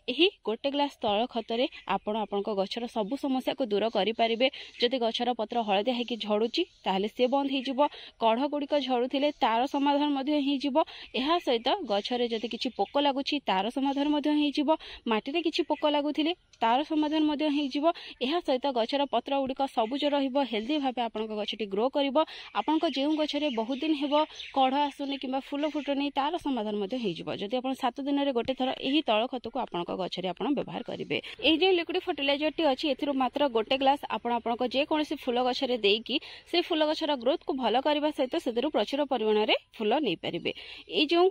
यही गोटे ग्लास तैल खतरे आपण आपंक गछर सबु समस्या को दूर करें। जदि गछर पत्र हलदिया होगी झड़ुची ताहले से बंद हो कढ़ गुड़िक झड़ुले तार समाधान यह सहित गछरे जदि किसी पोक लगुच तार समाधान माटी किसी पोक लगुले तार समाधान यह सहित गछर पत्र गुड़िक सबुज हेल्दी भाव आपण गछटी ग्रो कर आपंक जो गछरे बहुत दिन हेब कढ़ आसुनी कि फूल फुटुनी तार समाधान जदि आप 7 दिन में गोटे थर यही तैल खत को आपण गछरे आपण व्यवहार करेंगे। ये जो लिक्विड फर्टिलाइजर टी अच्छी ए मात्र गोटे ग्लास आपण जेकोसी फूल गछरे देकी से फूल गछर ग्रोथ को भल करने सहित से प्रचुर परिमाण में फूल नहीं पारे। ये जो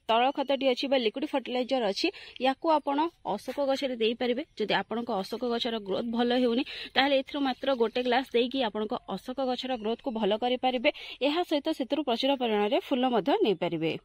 तैल खतटी अच्छी लिक्विड फर्टिलाइजर अच्छी या आपण अशोक गछरे दे पारे। जदि आपण अशोक गछर ग्रोथ भल होनी ताहले एथरो मात्र गोटे ग्लास देकी आपण अशोक गछर ग्रोथ को भल करि पारिबे। एहा सहित सेतरु प्रचुर परिमाण में फूल मध्य नहीं पारिबे।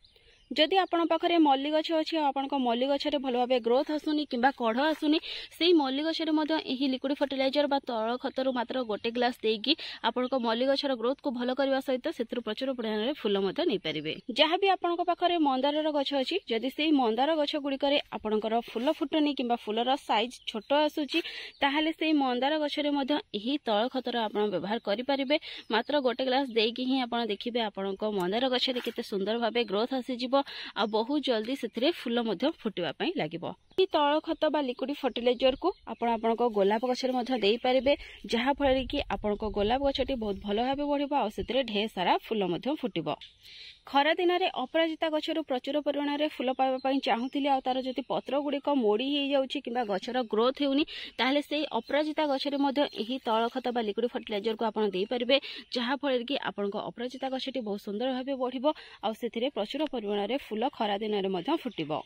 जदि आपण पाखरे मल्ली गछ अच्छी आपण मल्ली गछरे भल भाव ग्रोथ आसुनी कि कढ़ आसुनी से मल्ली गछरे मध्य एही लिक्विड फर्टिलाइजर बा तैल खतर मात्र गोटे ग्लास देकी आपण मल्ली गछर ग्रोथ को भल करने सहित से प्रचुर परिमाण में फूल मध्य नहीं पारिबे। जहाँ भी आपण पाखरे मंदार गछ अच्छी जदि से मंदार गछ गुड़िकर आपणकर फूल फुटुनी कि फूलर साइज छोट आसूची ताहले से मंदार गछरे मध्य एही तैल खतर आपण व्यवहार करें। मात्र गोटे ग्लास देकी ही आपण देखिबे आपण मंदार गछरे केते सुंदर भाव ग्रोथ आसी आ बहुत जल्दी से फूल फुटवा लगे। तैल खत बा लिक्विड फर्टिलाइजर को आपण गोलाप गछरे दे पारे जहाँफल कि आपण गोलाप गछटी बहुत भल भाव बढ़िबो आ सेतिरे ढेर सारा फूल फुटब। खरा दिन में अपराजिता गछरु प्रचुर परिमाण में फूल पाइबा चाहूली आ तार जदि पत्र गुड़िक मोड़ी हो जाउछि किंबा गछर ग्रोथ होउनी ताहले से अपराजिता गछरे मध्य एही तैल खत बा लिक्विड फर्टिलाइजर को आपण दे पारिबे जहाँफल कि आपण अपराजिता गछटी बहुत सुंदर भाव बढ़िबो आ सेतिरे प्रचुर परिमाण में फूल खरा दिन में मध्य फुटिबो।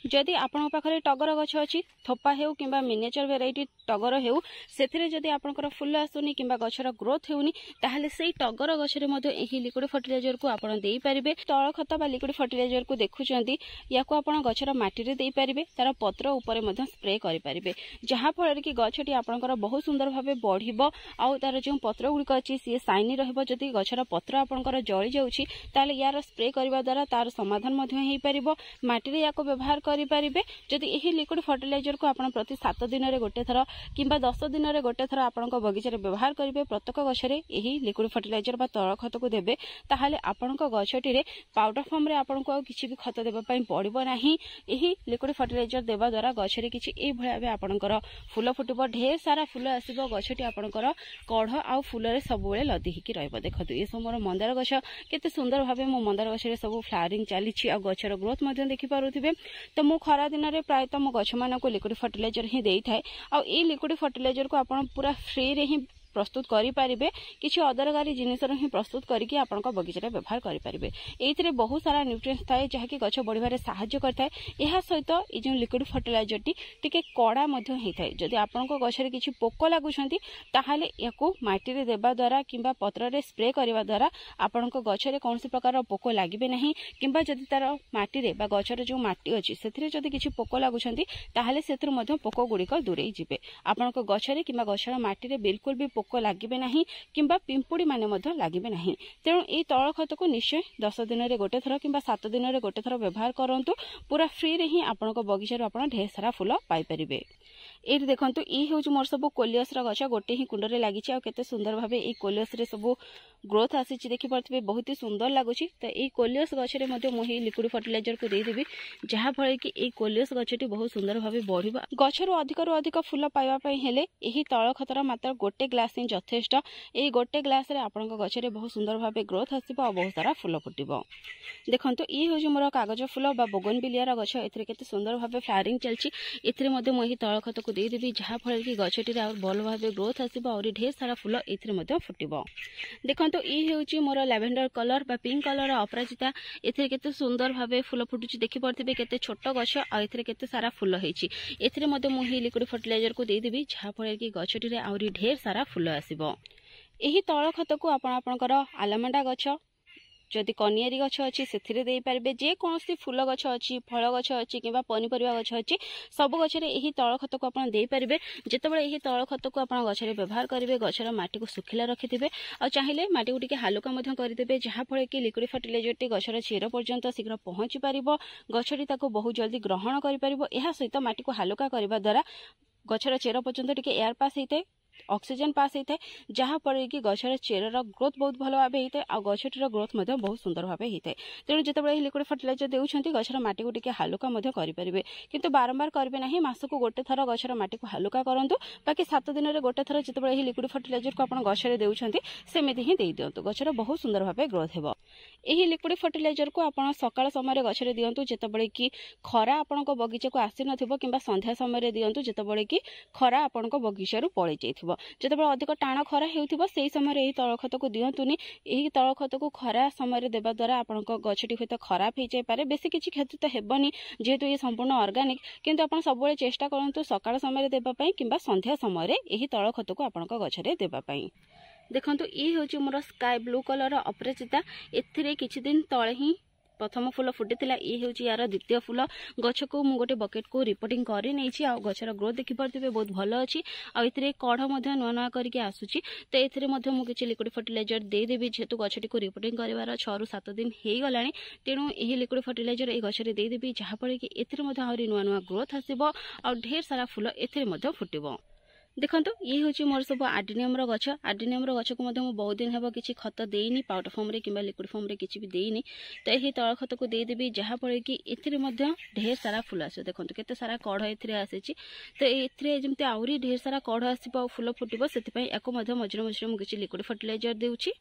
जदि आपण पाखरे टगर गछ अच्छी थोपा हेउ किंबा मिनिएचर वेराइटी टगर हेउ सेथिरे जदि आपनकर फूल आसुनी किंबा गछर ग्रोथ हेउनी ताहले सेही टगर गछरे मध्य एही लिक्विड फर्टिलाइजर को आपण देई पारिबे। तैल खत बा लिक्विड फर्टिलाइजर को देखुचंदी याको आपण गछर माटी रे देई पारिबे तार पत्र ऊपर मध्य स्प्रे करि पारिबे जहाँफल कि गछटी आपनकर बहुत सुंदर भाव बढ़िबो आ तार जो पत्र गुड़िक अच्छी सी साइनी रहइबो। जदि गछर पत्र आपनकर जळि जाउछि ताहले यार स्प्रे करबा द्वारा तार समाधान मध्य हेई पारिबो माटी रे याको व्यवहार करें। जदि यही लिक्विड फर्टिलाइजर को आपण प्रति 7 दिन में गोटे थर किंबा 10 दिन में गोटे थर आपण बगीचार व्यवहार करेंगे प्रत्येक गछरे यही लिक्विड फर्टिलाइजर बा तैल खत को देबे ताहले आपण गछटी रे पाउडर फॉर्म रे आपण को किछि भी खत देबा पई पड़िबो नाही। यही लिक्विड फर्टिलाइजर देबा द्वारा गछरे किछि ए भळा बे आपणकर फूल फुटिबो ढेर सारा फूल आसीबो गछटी आपणकर कढ़ आ फूल रे सब बेले लदी हिकी रहइबो। देखतु ए समोर मंदार गछ केते सुंदर भाबे मो मंदार गछरे सब फ्लावरिंग चलीछि आ गछर ग्रोथ मध्य देखि पारुथिबे। तो मु खरा दिन में प्रायतः मो गछ मान को लिक्विड फर्टिलाइजर ही दे थाए आ ई लिक्विड फर्टिलाइजर को आपण पूरा फ्री रे ही प्रस्तुत करें किसी अदरकारी जिनिस ही प्रस्तुत करके आपण बगीचार व्यवहार करें। ये बहुत सारा न्यूट्रिएंट्स थाए जहाँकि गछ बढ़िबारे साहाय्य करता है। यह सहित ये जो लिक्विड फर्टिलाइजर टी कड़ा होता है जदि आपण गछरे किसी पोक लगुंट ताहले याकू माटी रे देबा द्वारा किंबा पत्र रे स्प्रे करबा द्वारा आपण गछरे कौन प्रकार पोक लगे नहीं किंबा जदि तार माटी रे बा गछर जो माटी अच्छी से जदि किसी पोक लगुंट ताहले सेथुर मध्य पोक गुड़िक दूरे जिबे। आपण गछरे किंबा गछर माटी रे बिल्कुल भी पोक लगे नहीं किंबा पिंपुड़ी माने मध्य लगे नहीं। तेणु ये तैल खत को निश्चय 10 दिन में गोटे थर किंबा 7 दिन में गोटे थर व्यवहार करंतु पूरा फ्री रे ही आपण बगीचार आपण ढेर सारा फूल पाई परिबे। ये देखो ये हूँ मोर सब कोलियस गछ गोटे ही कुंड में लगी आते सुंदर भाव ये कोलियस सब ग्रोथ आसी देखिपे बहुत ही सुंदर लगुच। तो ये कोलियस गछरे मुझे लिक्विड फर्टिलाइजर को देदेवी जहाँफल कि ये कोलियस गछटी बहुत सुंदर भाव बढ़िबा। गछरु अधिक फूल पाइबापी हेले यही तैल खतर मात्र गोटे ग्लास ही यथेष्ट। ये गोटे ग्लास रे आपण गछरे बहुत सुंदर भाव ग्रोथ आसिबो और बहुत सारा फूल फुटिबो। देखंतु ये हूँ मोर कागज फूल बा बोगनविलिया गछ एथिरे केते सुंदर भाव फ्लावरिंग चलछि एथिरे मध्ये मु तैल खत को देदेवी जहाँफल कि गछटी और भल भाव ग्रोथ आसिबो और ढेर सारा फूल एथिरे मध्ये फुटिबो। देखंतु ये हूँ मोर लैवेंडर कलर बा पिंक कलर अपराजिता एथिरे केते सुंदर भाव फूल फुटुछि देखि परथिबे केते छोट गछ आ एथिरे केते सारा फूल हेछि। एथिरे मध्ये मु लिक्विड फर्टिलाइजर को देदेवी जहाँफल कि गछटी और ढेर सारा फूल आसिबो। यही तैल खत को आपणकर आलमंडा गछ जदि कनियारी गछ अच्छी से दे पारे जेकोसी फूल गछ अच्छी फल गछ अच्छी कि पनीपरिया गछ अच्छी सब गचरे यही तल खत को आप देपारे जितेबाला यही तल खत को आप गचरे व्यवहार करेंगे गचर माटी को सुखिला रखिथे और चाहिए माटी को टी हालुका करदे जहाँफल कि लिक्विड फर्टिलाइजर टी गचर चेर पर्यंत शीघ्र पहुँची पार गचटी बहुत जल्दी ग्रहण कर सहित माटी को हालुका करने द्वारा गचर चेर पर्यंत टी एयर पास होता है ऑक्सीजन पास होता है जहाँफल कि गचर चेरर ग्रोथ बहुत भल भाव होता है और गचटीर ग्रोथ बहुत सुंदर भाव होता है तेणु जितेबाला लिक्विड फर्टिलाइजर देउछंती गचर माटी को टी हालुका करेंगे किंतु बारंबार करेंगे ना मासक गोटे थर गचर माटी को हालुका करूँ बाकी 7 दिन में गोटे थर जितेबाला लिक्विड फर्टिलाइजर को आप गचरे देउछंती सेमिति ही दे दिंतु गचर बहुत सुंदर भाव ग्रोथ हो यही लिक्विड फर्टिलाइजर को आप सकाल समय गचरे दिंतु जितेबाला कि खरा आपण बगीचा को आसी नथिबो किंबा संध्या समय दिंतु जितेबाला कि खरा आपण बगीचारू पड़े जाइथिबो जितेबाला अधिक टाण खरा हेउथिबो सेही समय यही तल खत को दिंतुनी यही तल खत को खरा समय देवा द्वारा आपण गछटी हयतो खराब हो जाय पारे बेसी किछि क्षति तो हेबनी जेहेतु ये संपूर्ण ऑर्गेनिक किंतु आपण सब चेष्टा करंतु सकाल समय देबा पई किंबा संध्या समय यही तल खत को आपण गछरे देबा पई देखंतु ये होची मोर स्काई ब्लू कलर अपराजिता एथिरे किछि दिन तळे ही प्रथम फूल फुटीला ये हूँ यार द्वितीय फूल गछ को मुझे गोटे बकेट को रिपोर्टिंग कर गचर ग्रोथ देखिपे बहुत भल अच्छी आउ कढ़ नुआ नुआ करके आसूची तो ये मुझे लिक्विड फर्टिलाइजर देदेवी जेहेतु गछटी को रिपोर्टिंग कर 6 रू 7 दिन हो गला तेणु यही लिक्विड फर्टिलाइजर ये गचरे देदेवी जहाँफल कि ए नुआ नुआ ग्रोथ आसो आ ढेर सारा फूल ए फुटब देखो ये हूँ मोर सब आर्डिनियम गछ आर्डिनियम गछ को बहुत दिन हम किसी खत देनी पाउडर फॉर्म रे किंबा लिक्विड फॉर्म रे किसी भी देनी तो यही तल खत को देदेवी जहाँफल कि ढेर सारा फूल आस देखो केते सारा कढ़ आसी तो ये जमी आहरी ढेर सारा कढ़ आसो फूल फुटब से मझे मझे मुझे लिक्विड फर्टिलाइजर देउछि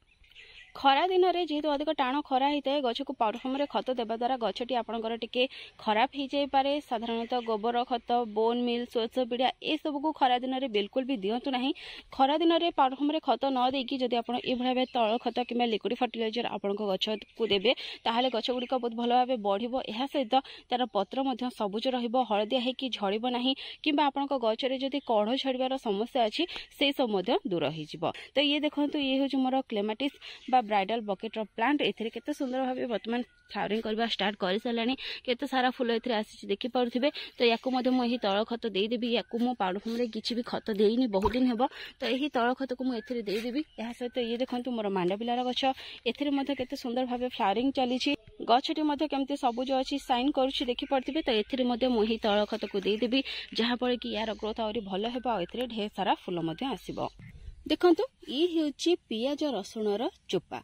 खरा दिन में जेहेतु अधिक टाण खरा होता है गछ को पाउडर फॉर्म रे खत देवा द्वारा गछटी आपंकर टिके खराब हो जाए पारे साधारणतः गोबर खत बोन मिल शोष पीड़ा ये सब को खरा दिन में बिल्कुल भी दिंतु ना खरा दिन में पाउडर फॉर्म रे खत न देकी जदि आप भाव तल खत कि लिक्विड फर्टिलाइजर आपण गछ को देवे ताहले गछ गुड़िक बहुत भल भाव बढ़िबो यह सहित तार पत्र सबुज रहिबो हलदिया होकि झड़िबो नाही किंबा आपनक गछरे जदि कढ़ झड़िबार समस्या अछि से सब दूर हो जिवो तो ये देखंतु ये होज मोर क्लेमाटिस ब्राइडल बकेट प्लांट एथिरे केते सुंदर भाव बर्तमान फ्लावरिंग करबा स्टार्ट कर सारानी केते सारा फूल एथिरे आसी देखि पारुथिबे तो याकू मधे मु एही तळ खत देई देबी याकू मु पाउडर फॉर्म रे किछि भी खत देइनी बहुत दिन हेबो तो एही तळ खत को मु एथिरे देई देबी या सहित ये देखंतु मोर मांडाबिलार गछ एथिरे मधे केते सुंदर भाव फ्लावरिंग चलीछि गछटी मधे केमते सबुज अछि साइन करूछि देखि पारुथिबे तो एथिरे मधे मु एही तळ खत को देई देबी जहाँ पर कि यार ग्रोथ आउरी भलो हेबो आ एथिरे ढेर सारा फूल मधे आसीबो देखंतु ये होची पियाज रसुणर चोपा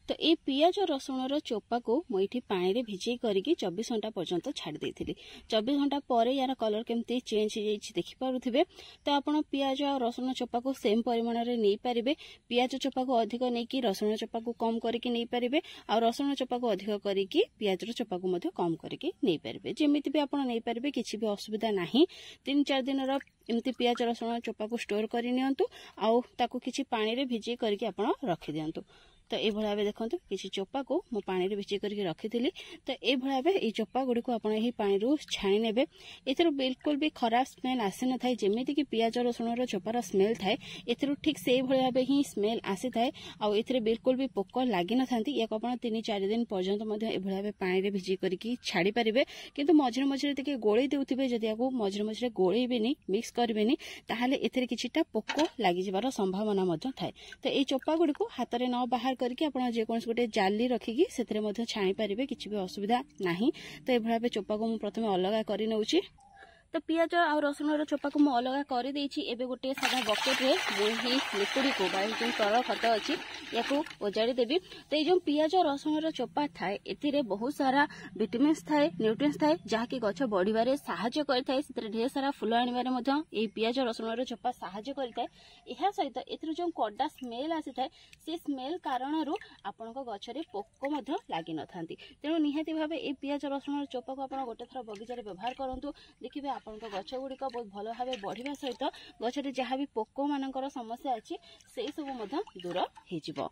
तो ये पियाज रसुणर चोपा को मुझे पानी रे भिजे करके 24 घंटा पर्यंत छाड़ देथिली 24 घंटा पर यार कलर केमती चेंज हो जाइछि देखि पारुथिबे तो आपण पियाज और रसुण चोपा को सेम परिमाण रे नै पारिबे पियाज चोपा को अधिक नै कि रसुण चोपा को कम करके नै पारिबे और रसुण चोपा को अधिक करके पियाज चोपा को मध्य कम करके नै पारिबे जेमिति भी आपण नै पारिबे किछि भी असुविधा नाही 3-4 दिन रो एमती पियाज रसुण चोपा को स्टोर करि नियंतु आउ ताको किछि पानी रे भिजे करके आपण रखि दियंतु तो ये भाव देखो किसी चोपा को मु पानी भिजे करके रखी तो ये भाव ये चोपा गुड़ी को आपड़ यही पानी रू छाणी ने एथर बिल्कुल भी खराब स्मेल आसी न था जमीती कि पियाज रसुण चोपार स्मेल थाए एथर ठीक से भाव ही स्मेल आसी थाए आउ बिल्कुल भी पोक लगी न था या 3-4 दिन पर्यंत भाव पानी रे भिजे करके छाड़ी पारे किंतु मझे मझे गोली देउथिबे जदि याको मझे मझे गोलेबेनी मिक्स करबेनी ताहाले एथरे किछिटा पोक लागि जिबार संभावना मध्य थाए तो ये चोपा गुड़ी को हाथ रे न बाहर करके आपण जेकोन गोटे जाली रखिकी सेतरे मध्य छाणी पारिबे किछि भी असुविधा नाही तो ए भाबे चोपा को मु प्रथमे अलगा करि नउची तो पियाज आ रसुण चोपा को अलग कर देबे गोटे सादा बकेट रे मुही लिक्विड को जो तरल खत अच्छी या ओजाड़ी देवी तो ये जो पियाज रसुण चोपा थाए एथिरे बहुत सारा विटामिन्स थाए न्यूट्रिएंट्स थाए जहाँकि गछ बढ़िबारे साहाय्य करथाए सेतरे ढेर सारा फूल आनिबारे मध्य ए पियाज रसुण चोपा साहाय्य करथाए एहा सहित एथिरे जो कड़ा स्मेल आसी थाए से स्मेल कारणरू आपनक गछरे पोक मध्य लागि न थांती तेणु निहाती भाबे ए पियाज रसुण चोपा को आपण गोटे थर बगीचा रे व्यवहार करंतु देखिबे आपनक गछ गुड़िक बहुत भल भाव बढ़िया सहित गछरे जहाँ भी पोक मानकर समस्या अच्छी से सब दूर हो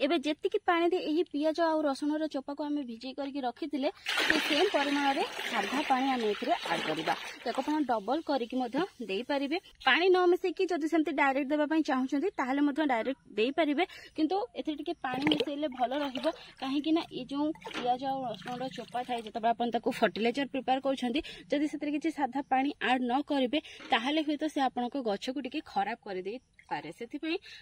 एबे जेतिकी पानी दे यही पियाज आ रसुण चोपा को आम भिजई करके रखी सेम परिमाण में साधा पानी आम एड करवा ताको आप डबल करके पानी न मिसेकी जदि सेमती डायरेक्ट देवाई चाहूँगी ताहले डायरेक्ट दे पारे किंतु एथे पानी मिसेले भल रहिबो काहेकि ना ये जो पियाज आ रसुण चोपा थाए जब आप फर्टिलाइजर प्रिपेयर करूछंती जदि सेतरे किछि साधा पानी ऐड न करिवे ताहले हुए तो से आपनको गछ को टिके खराब कर दे पारे से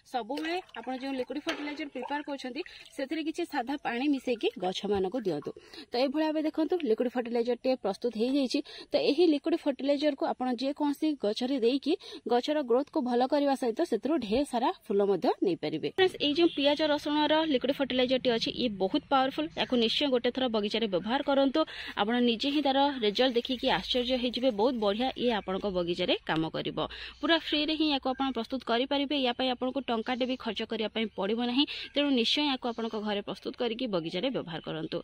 सब बेले आप जो लिक्विड फर्टिलाइजर प्रिपेयर करछंती सेतरे किछि साधा पानी मिसेकी गछ मान को दियंतु। तो ये भाव देखो लिक्विड फर्टिलाइजर टे प्रस्तुत हो जाइए। तो यही लिक्विड फर्टिलाइजर को आप जेकोसी गछरे देकी गछर ग्रोथ को भल करने सहित से ढेर सारा फूल नहीं पारे। ये जो पियाज रसुण लिक्विड फर्टिलाइजर टी अच्छी ये बहुत पावरफुल या निश्चय गोटे थर बगीचार व्यवहार करूँ आप निजे ही तार रिजल्ट देखिकी आश्चर्य हो बहुत बढ़िया ये आपण बगीचार काम कर पूरा फ्री रे ही या प्रस्तुत करें या आपको टंकाटे भी खर्च करने पड़ो ना तेणु निश्चय या घरे प्रस्तुत करके बगीचार व्यवहार करूँ।